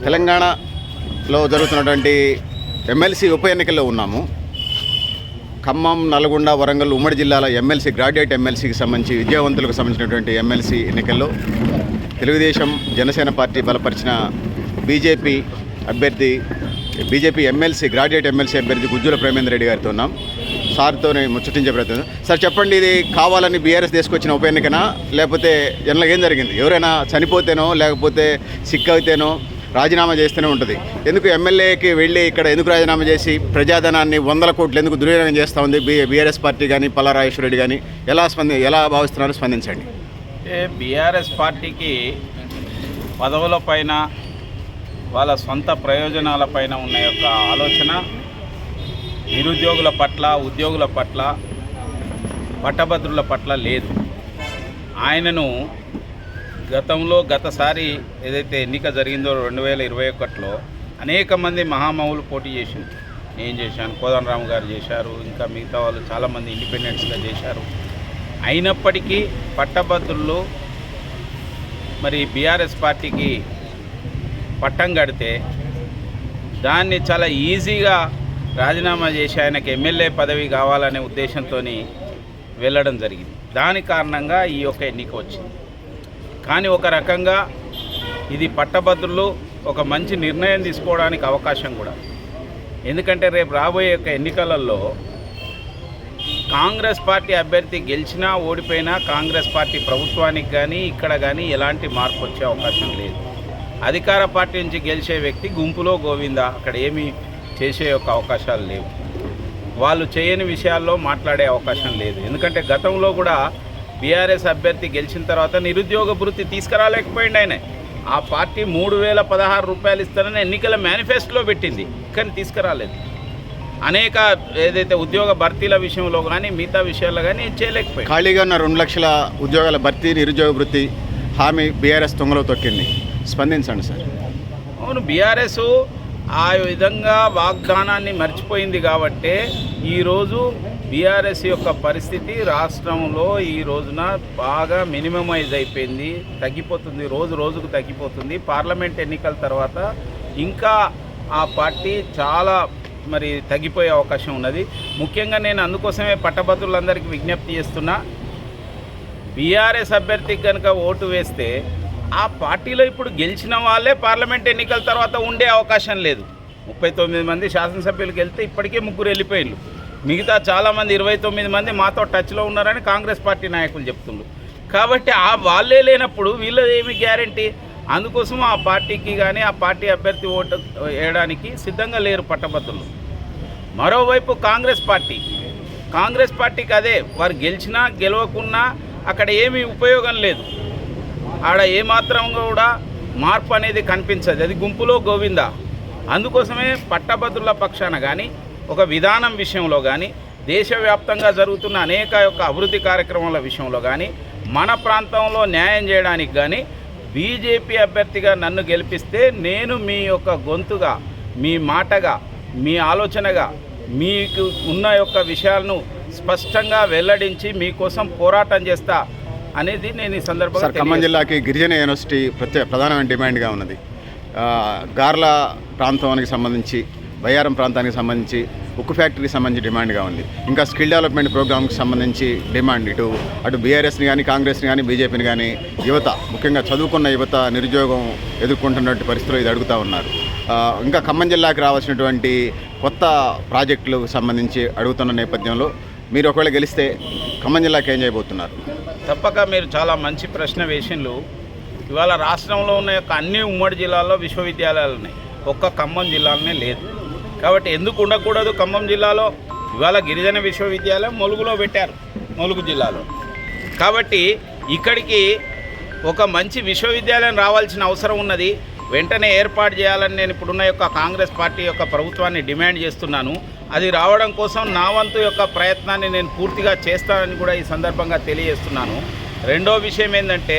తెలంగాణలో జరుగుతున్నటువంటి ఎమ్మెల్సీ ఉప ఎన్నికల్లో ఉన్నాము. ఖమ్మం, నల్గొండ, వరంగల్ ఉమ్మడి జిల్లాల ఎమ్మెల్సీ గ్రాడ్యుయేట్ ఎమ్మెల్సీకి సంబంధించి విద్యావంతులకు సంబంధించినటువంటి ఎమ్మెల్సీ ఎన్నికల్లో తెలుగుదేశం జనసేన పార్టీ బలపరిచిన బీజేపీ ఎమ్మెల్సీ గ్రాడ్యుయేట్ ఎమ్మెల్సీ అభ్యర్థి గుజ్జుల ప్రేమేందర్ రెడ్డి గారితో ఉన్నాం. సార్తోనే ముచ్చటించే ప్రయత్నం. సార్ చెప్పండి, ఇది కావాలని బీఆర్ఎస్ తీసుకొచ్చిన ఉప ఎన్నికనా, లేకపోతే జనరల్గా ఏం జరిగింది? ఎవరైనా చనిపోతేనో లేకపోతే సిక్ అయితేనో రాజీనామా చేస్తూనే ఉంటుంది. ఎందుకు ఎమ్మెల్యేకి వెళ్ళి ఇక్కడ ఎందుకు రాజీనామా చేసి ప్రజాధనాన్ని 100 కోట్లు ఎందుకు దుర్వినియోగం చేస్తూ ఉంది బీఆర్ఎస్ పార్టీ కానీ పల్లారాజేశ్వర రెడ్డి కానీ? ఎలా భావిస్తున్నారు? స్పందించండి. బీఆర్ఎస్ పార్టీకి పదవులపైన వాళ్ళ సొంత ప్రయోజనాలపైన ఉన్న యొక్క ఆలోచన నిరుద్యోగుల పట్ల, ఉద్యోగుల పట్ల, పట్టభద్రుల పట్ల లేదు. ఆయనను గతసారి ఏదైతే ఎన్నిక జరిగిందో 2021లో అనేక మంది మహామహులు పోటీ చేసింది. నేను చేశాను, కోదండరామ్ గారు చేశారు, ఇంకా మిగతా వాళ్ళు చాలామంది ఇండిపెండెంట్స్గా చేశారు. అయినప్పటికీ పట్టభద్రులు మరి బీఆర్ఎస్ పార్టీకి పట్టం కడితే దాన్ని చాలా ఈజీగా రాజీనామా చేసి ఆయనకు ఎమ్మెల్యే పదవి కావాలనే ఉద్దేశంతో వెళ్ళడం జరిగింది. దాని కారణంగా ఈ యొక్క ఎన్నిక వచ్చింది. కానీ ఒక రకంగా ఇది పట్టభద్రులు ఒక మంచి నిర్ణయం తీసుకోవడానికి అవకాశం కూడా. ఎందుకంటే రేపు రాబోయే యొక్క ఎన్నికలలో కాంగ్రెస్ పార్టీ అభ్యర్థి గెలిచినా ఓడిపోయినా కాంగ్రెస్ పార్టీ ప్రభుత్వానికి కానీ ఇక్కడ కానీ ఎలాంటి మార్పు వచ్చే అవకాశం లేదు. అధికార పార్టీ నుంచి గెలిచే వ్యక్తి గుంపులో గోవిందా, అక్కడ ఏమీ చేసే యొక్క అవకాశాలు లేవు. వాళ్ళు చేయని విషయాల్లో మాట్లాడే అవకాశం లేదు. ఎందుకంటే గతంలో కూడా బీఆర్ఎస్ అభ్యర్థి గెలిచిన తర్వాత నిరుద్యోగ భృతి తీసుకురాలేకపోయింది ఆయన. ఆ పార్టీ 3016 రూపాయలు ఇస్తారని ఎన్నికల మేనిఫెస్టోలో పెట్టింది, కానీ తీసుకురాలేదు. అనేక ఏదైతే ఉద్యోగ భర్తీల విషయంలో కానీ మిగతా విషయాల్లో కానీ చేయలేకపోయింది. ఖాళీగా ఉన్న 2 లక్షల ఉద్యోగాల భర్తీ, నిరుద్యోగ భృతి హామీ బీఆర్ఎస్ తొంగలో తొక్కింది. స్పందించండి సార్. అవును, బీఆర్ఎస్ ఆ విధంగా వాగ్దానాన్ని మర్చిపోయింది కాబట్టే ఈరోజు బీఆర్ఎస్ యొక్క పరిస్థితి రాష్ట్రంలో ఈ రోజున బాగా మినిమమైజ్ అయిపోయింది, తగ్గిపోతుంది, రోజుకు తగ్గిపోతుంది. పార్లమెంట్ ఎన్నికల తర్వాత ఇంకా ఆ పార్టీ చాలా మరి తగ్గిపోయే అవకాశం ఉన్నది. ముఖ్యంగా నేను అందుకోసమే పట్టభద్రులందరికీ విజ్ఞప్తి చేస్తున్నా, బీఆర్ఎస్ అభ్యర్థికి కనుక ఓటు వేస్తే ఆ పార్టీలో ఇప్పుడు గెలిచిన వాళ్ళే పార్లమెంట్ ఎన్నికల తర్వాత ఉండే అవకాశం లేదు. 39 మంది శాసనసభ్యులకు వెళ్తే ఇప్పటికే 3 వెళ్ళిపోయారు. మిగతా చాలామంది 29 మంది మాతో టచ్లో ఉన్నారని కాంగ్రెస్ పార్టీ నాయకులు చెప్తున్నారు. కాబట్టి వాళ్ళే లేనప్పుడు వీళ్ళది ఏమి గ్యారంటీ? అందుకోసం ఆ పార్టీకి కానీ ఆ పార్టీ అభ్యర్థి ఓటు వేయడానికి సిద్ధంగా లేరు పట్టభద్రులు. మరోవైపు కాంగ్రెస్ పార్టీకి అదే, వారు గెలిచినా గెలవకున్నా అక్కడ ఏమీ ఉపయోగం లేదు. ఆడ ఏమాత్రం కూడా మార్పు అనేది కనిపించదు, అది గుంపులో గోవిందా. అందుకోసమే పట్టభద్రుల పక్షాన కానీ ఒక విధానం విషయంలో కానీ దేశవ్యాప్తంగా జరుగుతున్న అనేక యొక్క అభివృద్ధి కార్యక్రమాల విషయంలో కానీ మన ప్రాంతంలో న్యాయం చేయడానికి కానీ బీజేపీ అభ్యర్థిగా నన్ను గెలిపిస్తే నేను మీ యొక్క గొంతుగా, మీ మాటగా, మీ ఆలోచనగా మీకు ఉన్న యొక్క విషయాలను స్పష్టంగా వెల్లడించి మీకోసం పోరాటం చేస్తా అనేది నేను ఈ సందర్భంగా. ఖమ్మం జిల్లాకి గిరిజన యూనివర్సిటీ ప్రధానమైన డిమాండ్గా ఉన్నది. గార్ల ప్రాంతానికి సంబంధించి, బయ్యారం ప్రాంతానికి సంబంధించి, ఉక్కు ఫ్యాక్టరీకి సంబంధించి డిమాండ్గా ఉంది. ఇంకా స్కిల్ డెవలప్మెంట్ ప్రోగ్రామ్కి సంబంధించి డిమాండ్ అటు బీఆర్ఎస్ని కానీ కాంగ్రెస్ని కానీ బీజేపీని కానీ యువత, ముఖ్యంగా చదువుకున్న యువత నిరుద్యోగం ఎదుర్కొంటున్నటువంటి పరిస్థితుల్లో ఇది అడుగుతూ ఉన్నారు. ఇంకా ఖమ్మం జిల్లాకి రావాల్సినటువంటి కొత్త ప్రాజెక్టులకు సంబంధించి అడుగుతున్న నేపథ్యంలో మీరు ఒకవేళ గెలిస్తే ఖమ్మం జిల్లాకి ఏం చేయబోతున్నారు? తప్పక మీరు చాలా మంచి ప్రశ్న వేసిండ్రు. ఇవాళ రాష్ట్రంలో ఉన్న యొక్క అన్ని ఉమ్మడి జిల్లాల్లో విశ్వవిద్యాలయాలు ఉన్నాయి, ఒక్క ఖమ్మం జిల్లాలోనే లేదు. కాబట్టి ఎందుకు ఉండకూడదు ఖమ్మం జిల్లాలో? ఇవాళ గిరిజన విశ్వవిద్యాలయం ములుగులో పెట్టారు, ములుగు జిల్లాలో. కాబట్టి ఇక్కడికి ఒక మంచి విశ్వవిద్యాలయం రావాల్సిన అవసరం ఉన్నది. వెంటనే ఏర్పాటు చేయాలని నేను ఇప్పుడున్న యొక్క కాంగ్రెస్ పార్టీ యొక్క ప్రభుత్వాన్ని డిమాండ్ చేస్తున్నాను. అది రావడం కోసం నా వంతు యొక్క ప్రయత్నాన్ని నేను పూర్తిగా చేస్తానని కూడా ఈ సందర్భంగా తెలియజేస్తున్నాను. రెండో విషయం ఏంటంటే,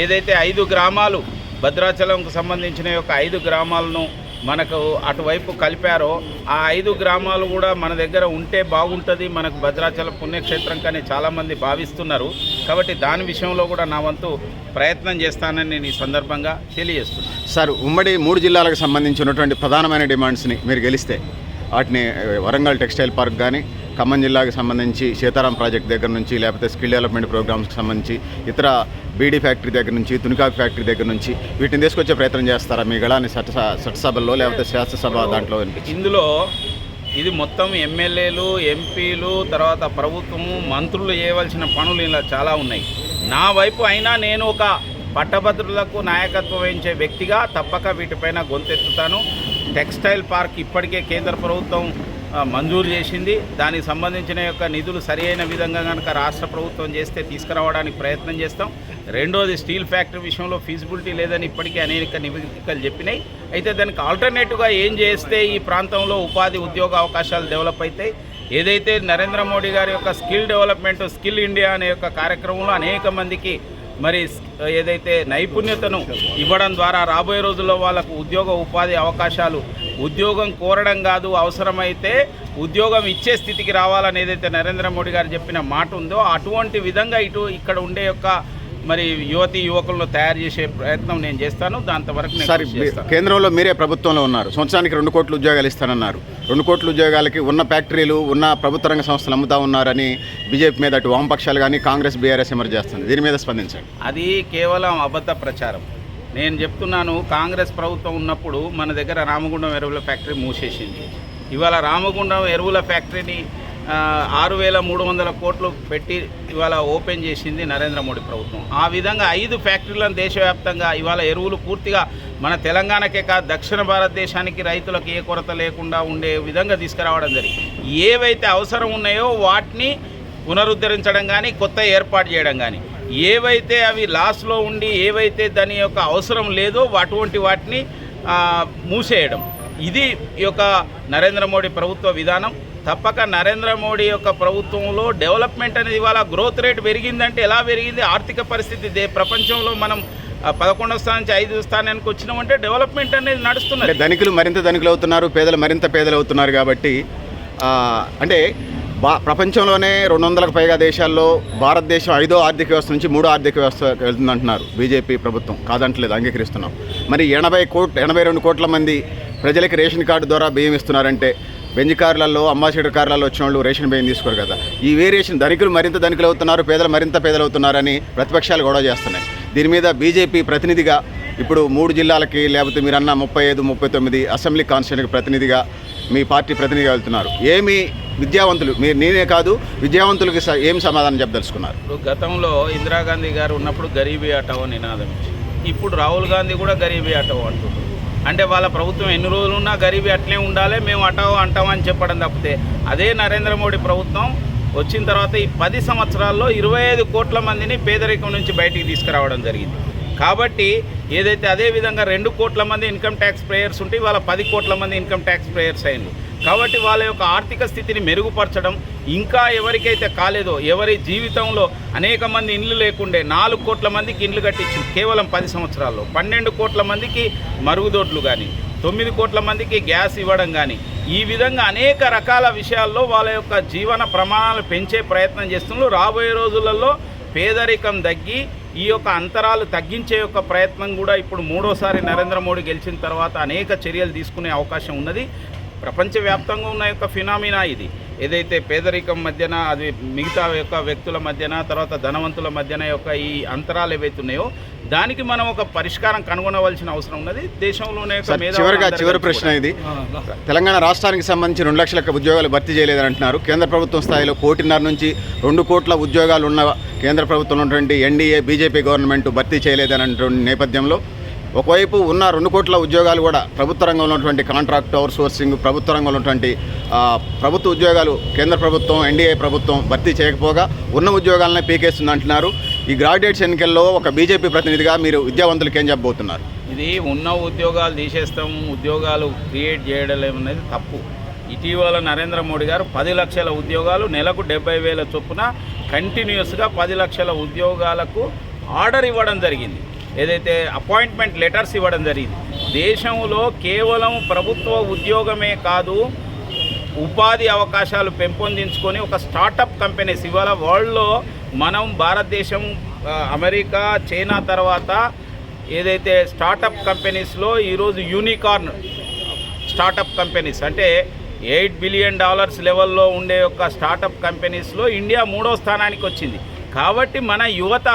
ఏదైతే 5 గ్రామాలు భద్రాచలంకు సంబంధించిన యొక్క 5 గ్రామాలను మనకు అటువైపు కలిపారో ఆ 5 గ్రామాలు కూడా మన దగ్గర ఉంటే బాగుంటుంది, మనకు భద్రాచలం పుణ్యక్షేత్రం కానీ చాలామంది భావిస్తున్నారు. కాబట్టి దాని విషయంలో కూడా నా వంతు ప్రయత్నం చేస్తానని నేను ఈ సందర్భంగా తెలియజేస్తున్నాను. సార్, ఉమ్మడి 3 జిల్లాలకు సంబంధించినటువంటి ప్రధానమైన డిమాండ్స్ని మీరు గెలిస్తే వాటిని వరంగల్ టెక్స్టైల్ పార్క్ కానీ, ఖమ్మం జిల్లాకి సంబంధించి సీతారాం ప్రాజెక్ట్ దగ్గర నుంచి, లేకపోతే స్కిల్ డెవలప్మెంట్ ప్రోగ్రామ్స్కి సంబంధించి ఇతర బీడీ ఫ్యాక్టరీ దగ్గర నుంచి, తునికాకు ఫ్యాక్టరీ దగ్గర నుంచి వీటిని తీసుకొచ్చే ప్రయత్నం చేస్తారా మీ గళాన్ని చట్టసభల్లో లేకపోతే శాసనసభ దాంట్లో? ఇందులో ఇది మొత్తం ఎమ్మెల్యేలు, ఎంపీలు, తర్వాత ప్రభుత్వము, మంత్రులు చేయవలసిన పనులు ఇలా చాలా ఉన్నాయి. నా వైపు అయినా నేను ఒక పట్టభద్రులకు నాయకత్వం వహించే వ్యక్తిగా తప్పక వీటిపైన గొంతెత్తుతాను. టెక్స్టైల్ పార్క్ ఇప్పటికే కేంద్ర ప్రభుత్వం మంజూరు చేసింది. దానికి సంబంధించిన యొక్క నిధులు సరైన విధంగా కనుక రాష్ట్ర ప్రభుత్వం చేస్తే తీసుకురావడానికి ప్రయత్నం చేస్తాం. రెండోది, స్టీల్ ఫ్యాక్టరీ విషయంలో ఫీజిబిలిటీ లేదని ఇప్పటికే అనేక నివేదికలు చెప్పినాయి. అయితే దానికి ఆల్టర్నేటివ్గా ఏం చేస్తే ఈ ప్రాంతంలో ఉపాధి ఉద్యోగ అవకాశాలు డెవలప్ అవుతాయి. ఏదైతే నరేంద్ర మోడీ గారి యొక్క స్కిల్ డెవలప్మెంట్, స్కిల్ ఇండియా అనే యొక్క కార్యక్రమంలో అనేక మందికి మరి ఏదైతే నైపుణ్యతను ఇవ్వడం ద్వారా రాబోయే రోజుల్లో వాళ్ళకు ఉద్యోగ ఉపాధి అవకాశాలు, ఉద్యోగం కోరడం కాదు, అవసరమైతే ఉద్యోగం ఇచ్చే స్థితికి రావాలని ఏదైతే నరేంద్ర మోడీ గారు చెప్పిన మాట ఉందో అటువంటి విధంగా ఇక్కడ ఉండే యొక్క మరి యువతీ యువకులను తయారు చేసే ప్రయత్నం నేను చేస్తాను. దాంతవరకు సార్, కేంద్రంలో మీరే ప్రభుత్వంలో ఉన్నారు, సంవత్సరానికి 2 కోట్ల ఉద్యోగాలు ఇస్తానన్నారు. 2 కోట్ల ఉద్యోగాలకి ఉన్న ఫ్యాక్టరీలు, ఉన్న ప్రభుత్వ రంగ సంస్థలు అమ్ముతా ఉన్నారని బీజేపీ మీద అటు వామపక్షాలు కానీ కాంగ్రెస్, బీఆర్ఎస్ విమర్శ చేస్తుంది. దీని మీద స్పందించండి. అది కేవలం అబద్ధ ప్రచారం. నేను చెప్తున్నాను, కాంగ్రెస్ ప్రభుత్వం ఉన్నప్పుడు మన దగ్గర రామగుండం ఎరువుల ఫ్యాక్టరీ మూసేసింది. ఇవాళ రామగుండం ఎరువుల ఫ్యాక్టరీని 6,300 కోట్లు పెట్టి ఇవాళ ఓపెన్ చేసింది నరేంద్ర మోడీ ప్రభుత్వం. ఆ విధంగా 5 ఫ్యాక్టరీలను దేశవ్యాప్తంగా ఇవాళ ఎరువులు పూర్తిగా మన తెలంగాణకే కాదు దక్షిణ భారతదేశానికి రైతులకు ఏ కొరత లేకుండా ఉండే విధంగా తీసుకురావడం జరిగింది. ఏవైతే అవసరం ఉన్నాయో వాటిని పునరుద్ధరించడం కానీ, కొత్త ఏర్పాటు చేయడం కానీ, ఏవైతే అవి లాస్లో ఉండి ఏవైతే దాని యొక్క అవసరం లేదో అటువంటి వాటిని మూసేయడం. ఇది ఈ యొక్క నరేంద్ర మోడీ ప్రభుత్వ విధానం. తప్పక నరేంద్ర మోడీ యొక్క ప్రభుత్వంలో డెవలప్మెంట్ అనేది ఇవాళ గ్రోత్ రేట్ పెరిగిందంటే ఎలా పెరిగింది, ఆర్థిక పరిస్థితి ప్రపంచంలో మనం 11వ స్థానం నుంచి 5వ స్థానానికి వచ్చినామంటే డెవలప్మెంట్ అనేది నడుస్తున్నది. ధనికులు మరింత ధనికులు అవుతున్నారు, పేదలు మరింత పేదలు అవుతున్నారు. కాబట్టి అంటే ప్రపంచంలోనే 200కు పైగా దేశాల్లో భారతదేశం 5వ ఆర్థిక వ్యవస్థ నుంచి 3వ ఆర్థిక వ్యవస్థ వెళ్తుందంటున్నారు బీజేపీ ప్రభుత్వం. కాదంటలేదు, అంగీకరిస్తున్నాం. మరి 82 కోట్ల మంది ప్రజలకి రేషన్ కార్డు ద్వారా బియ్యం ఇస్తున్నారంటే బెంజ్ కార్లలో, అంబాసిడర్ కార్లలో వచ్చిన వాళ్ళు రేషన్ బియ్యం తీసుకోరు కదా. ఈ వేరియేషన్ ధనికులు మరింత ధనికులు అవుతున్నారు, పేదలు మరింత పేదలు అవుతున్నారని ప్రతిపక్షాలు గొడవ చేస్తున్నాయి. దీని మీద బీజేపీ ప్రతినిధిగా ఇప్పుడు 3 జిల్లాలకి, లేకపోతే మీరన్న 35, 39 అసెంబ్లీ కాన్స్టిట్యూన్సీకి ప్రతినిధిగా మీ పార్టీ ప్రతినిధిగా వెళ్తున్నారు. ఏమి విద్యావంతులు, మీరు నేనే కాదు విద్యావంతులకి ఏం సమాధానం చెప్పదలుచుకున్నారు? గతంలో ఇందిరాగాంధీ గారు ఉన్నప్పుడు గరీబీ హటావో నినాదం ఇచ్చి, ఇప్పుడు రాహుల్ గాంధీ కూడా గరీబీ హటావో అంటున్నారు. అంటే వాళ్ళ ప్రభుత్వం ఎన్ని రోజులున్నా గరీబీ అట్లే ఉండాలి, మేము హటావో అంటామని చెప్పడం తప్పితే, అదే నరేంద్ర మోడీ ప్రభుత్వం వచ్చిన తర్వాత ఈ 10 సంవత్సరాల్లో 25 కోట్ల మందిని పేదరికం నుంచి బయటికి తీసుకురావడం జరిగింది. కాబట్టి ఏదైతే అదేవిధంగా 2 కోట్ల మంది ఇన్కమ్ ట్యాక్స్ పేయర్స్ ఉంటే వాళ్ళ 10 కోట్ల మంది ఇన్కమ్ ట్యాక్స్ పేయర్స్ అయింది. కాబట్టి వాళ్ళ యొక్క ఆర్థిక స్థితిని మెరుగుపరచడం, ఇంకా ఎవరికైతే కాలేదో, ఎవరి జీవితంలో అనేక మంది ఇండ్లు లేకుండే 4 కోట్ల మందికి ఇండ్లు కట్టించి కేవలం 10 సంవత్సరాల్లో, 12 కోట్ల మందికి మరుగుదొడ్లు కానీ, 9 కోట్ల మందికి గ్యాస్ ఇవ్వడం కానీ, ఈ విధంగా అనేక రకాల విషయాల్లో వాళ్ళ యొక్క జీవన ప్రమాణాలు పెంచే ప్రయత్నం చేస్తున్నారు. రాబోయే రోజులలో పేదరికం తగ్గి ఈ యొక్క అంతరాలు తగ్గించే యొక్క ప్రయత్నం కూడా ఇప్పుడు 3వసారి నరేంద్ర మోడీ గెలిచిన తర్వాత అనేక చర్యలు తీసుకునే అవకాశం ఉన్నది. ప్రపంచవ్యాప్తంగా ఉన్న యొక్క ఫినామినా ఇది. ఏదైతే పేదరికం మధ్యన, అది మిగతా యొక్క వ్యక్తుల మధ్యన, తర్వాత ధనవంతుల మధ్యన యొక్క ఈ అంతరాలు ఏవైతే ఉన్నాయో దానికి మనం ఒక పరిష్కారం కనుగొనవలసిన అవసరం ఉన్నది. దేశంలోనే చివరి ప్రశ్న ఇది. తెలంగాణ రాష్ట్రానికి సంబంధించి 2 లక్షల ఉద్యోగాలు భర్తీ చేయలేదని అంటున్నారు. కేంద్ర ప్రభుత్వం స్థాయిలో 1.5 కోటి నుంచి 2 కోట్ల ఉద్యోగాలు ఉన్న కేంద్ర ప్రభుత్వంలో ఉన్నటువంటి ఎన్డీఏ బీజేపీ గవర్నమెంట్ భర్తీ చేయలేదని అంటున్న నేపథ్యంలో ఒకవైపు ఉన్న 2 కోట్ల ఉద్యోగాలు కూడా ప్రభుత్వ రంగంలో ఉన్నటువంటి కాంట్రాక్ట్ అవుట్ సోర్సింగ్, ప్రభుత్వ రంగంలో ఉన్నటువంటి ప్రభుత్వ ఉద్యోగాలు కేంద్ర ప్రభుత్వం, ఎన్డీఏ ప్రభుత్వం భర్తీ చేయకపోగా ఉన్న ఉద్యోగాలనే పీకేస్తుంది అంటున్నారు. ఈ గ్రాడ్యుయేట్స్ ఎన్నికల్లో ఒక బీజేపీ ప్రతినిధిగా మీరు విద్యావంతులకు ఏం చెప్పబోతున్నారు? ఇది ఉన్న ఉద్యోగాలు తీసేస్తాం, ఉద్యోగాలు క్రియేట్ చేయడం అనేది తప్పు. ఇటీవల నరేంద్ర మోడీ గారు 10 లక్షల ఉద్యోగాలు, నెలకు 70,000 చొప్పున కంటిన్యూస్గా 10 లక్షల ఉద్యోగాలకు ఆర్డర్ ఇవ్వడం జరిగింది. ఏదైతే అపాయింట్మెంట్ లెటర్స్ ఇవ్వడం జరిగింది. దేశంలో కేవలం ప్రభుత్వ ఉద్యోగమే కాదు, ఉపాధి అవకాశాలు పెంపొందించుకొని ఒక స్టార్టప్ కంపెనీస్ ఇవాళ వరల్డ్లో మనం భారతదేశం అమెరికా చైనా తర్వాత ఏదైతే స్టార్టప్ కంపెనీస్లో ఈరోజు యూనికార్న్ స్టార్టప్ కంపెనీస్ అంటే $8 బిలియన్ లెవెల్లో ఉండే ఒక స్టార్టప్ కంపెనీస్లో ఇండియా 3వ స్థానానికి వచ్చింది. కాబట్టి మన యువత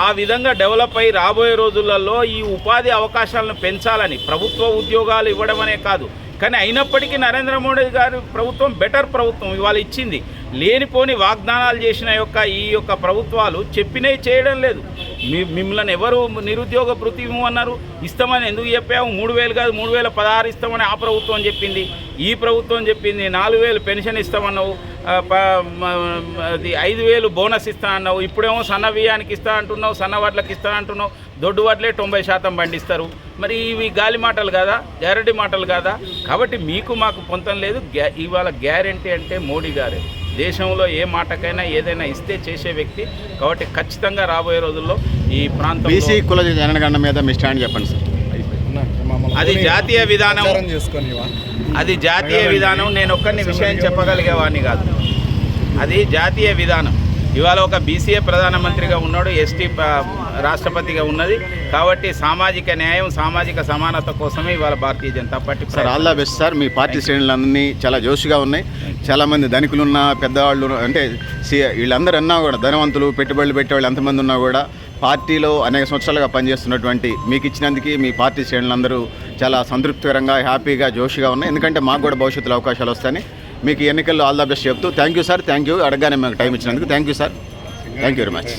ఆ విధంగా డెవలప్ అయ్యి రాబోయే రోజులలో ఈ ఉపాధి అవకాశాలను పెంచాలని, ప్రభుత్వ ఉద్యోగాలు ఇవ్వడం అనే కాదు, కానీ అయినప్పటికీ నరేంద్ర మోడీ గారి ప్రభుత్వం బెటర్ ప్రభుత్వం ఇవాళ ఇచ్చింది. లేనిపోని వాగ్దానాలు చేసిన ఈ యొక్క ప్రభుత్వాలు చెప్పినవి చేయడం లేదు. మిమ్మల్ని ఎవరు నిరుద్యోగ భృతి ఇవ్వమన్నారు? ఇస్తామని ఎందుకు చెప్పావు? 3,000 కాదు 3,016 ఇస్తామని ఆ ప్రభుత్వం చెప్పింది. ఈ ప్రభుత్వం చెప్పింది 4,000 పెన్షన్ ఇస్తామన్నావు, అది 5,000 బోనస్ ఇస్తా అన్నావు. ఇప్పుడేమో సన్న బియ్యానికి ఇస్తా అంటున్నావు, సన్న వడ్లకి ఇస్తా అంటున్నావు. దొడ్డు వడ్లే 90% పండిస్తారు. మరి ఇవి గాలి మాటలు కాదా, గ్యారంటీ మాటలు కాదా? కాబట్టి మీకు మాకు పొంతం లేదు. ఇవాళ గ్యారంటీ అంటే మోడీ గారే. దేశంలో ఏ మాటకైనా ఏదైనా ఇస్తే చేసే వ్యక్తి. కాబట్టి ఖచ్చితంగా రాబోయే రోజుల్లో ఈ ప్రాంతం బీసీ కుల జనగణన మీద మీ స్టాండ్ చెప్పండి సార్. అది జాతీయ విధానం, అది జాతీయ విధానం. నేను ఒక్కరిని విషయం చెప్పగలిగేవాడిని కాదు. అది జాతీయ విధానం. ఇవాళ ఒక బీసీఏ ప్రధానమంత్రిగా ఉన్నాడు, ఎస్టీ రాష్ట్రపతిగా ఉన్నది. కాబట్టి సామాజిక న్యాయం, సామాజిక సమానత కోసమే ఇవాళ Bharatiya Janata Party. Sir all the best sir. మీ పార్టీ శ్రేణులన్నీ చాలా జోష్గా ఉన్నాయి. చాలామంది ధనికులున్న పెద్దవాళ్ళు అంటే వీళ్ళందరూ అన్నా కూడా ధనవంతులు, పెట్టుబడులు పెట్టేవాళ్ళు ఎంతమంది ఉన్నా కూడా పార్టీలో అనేక సంవత్సరాలుగా పనిచేస్తున్నటువంటి మీకు ఇచ్చినందుకు మీ పార్టీ శ్రేణులందరూ చాలా సంతృప్తికరంగా, హ్యాపీగా, జోష్గా ఉన్నాయి. ఎందుకంటే మాకు కూడా భవిష్యత్తులో అవకాశాలు వస్తాయని మీకు ఎన్నికల్లో ఆల్ ద బెస్ట్ చెప్తూ thank you sir. Thank you. అడగగానే మాకు టైం ఇచ్చినందుకు thank you sir. Thank you very much.